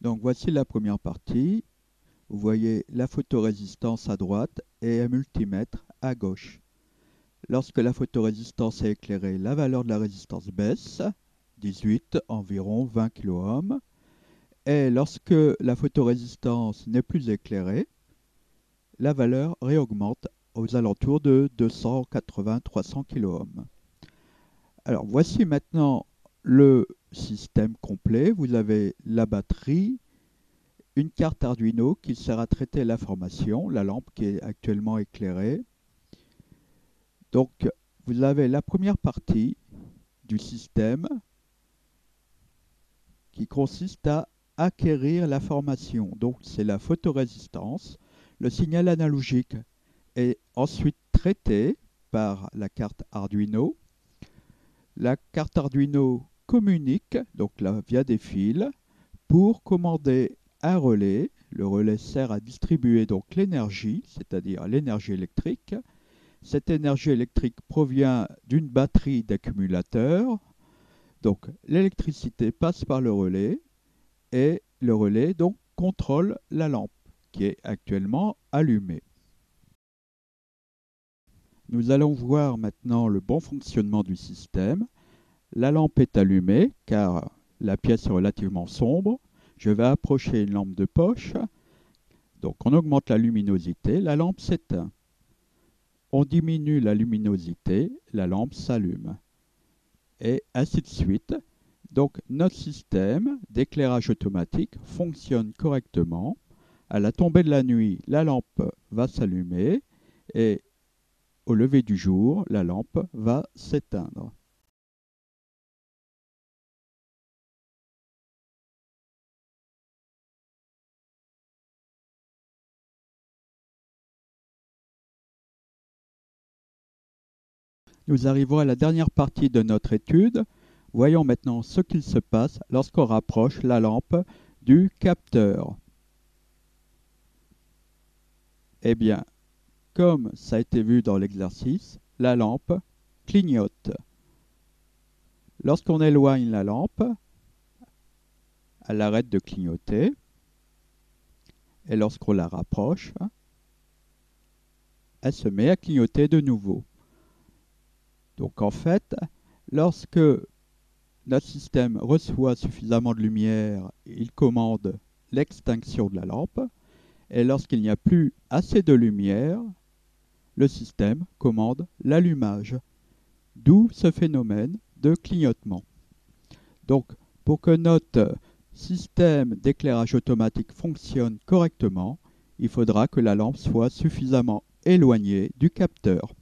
Donc voici la première partie. Vous voyez la photorésistance à droite et un multimètre à gauche. Lorsque la photorésistance est éclairée, la valeur de la résistance baisse, 18, environ 20 kΩ. Et lorsque la photorésistance n'est plus éclairée, la valeur réaugmente aux alentours de 280-300 kΩ. Alors voici maintenant le système complet. Vous avez la batterie, une carte Arduino qui sert à traiter l'information, la lampe qui est actuellement éclairée. Donc vous avez la première partie du système qui consiste à acquérir l'information. Donc c'est la photorésistance. Le signal analogique est ensuite traité par la carte Arduino. La carte Arduino communique donc là, via des fils pour commander un relais. Le relais sert à distribuer donc l'énergie, c'est-à-dire l'énergie électrique. Cette énergie électrique provient d'une batterie d'accumulateurs. Donc l'électricité passe par le relais et le relais donc contrôle la lampe qui est actuellement allumée. Nous allons voir maintenant le bon fonctionnement du système. La lampe est allumée car la pièce est relativement sombre. Je vais approcher une lampe de poche. Donc on augmente la luminosité, la lampe s'éteint. On diminue la luminosité, la lampe s'allume. Et ainsi de suite. Donc notre système d'éclairage automatique fonctionne correctement. À la tombée de la nuit, la lampe va s'allumer et au lever du jour, la lampe va s'éteindre. Nous arrivons à la dernière partie de notre étude. Voyons maintenant ce qu'il se passe lorsqu'on rapproche la lampe du capteur. Eh bien, comme ça a été vu dans l'exercice, la lampe clignote. Lorsqu'on éloigne la lampe, elle arrête de clignoter. Et lorsqu'on la rapproche, elle se met à clignoter de nouveau. Donc en fait, lorsque notre système reçoit suffisamment de lumière, il commande l'extinction de la lampe. Et lorsqu'il n'y a plus assez de lumière, le système commande l'allumage. D'où ce phénomène de clignotement. Donc, pour que notre système d'éclairage automatique fonctionne correctement, il faudra que la lampe soit suffisamment éloignée du capteur.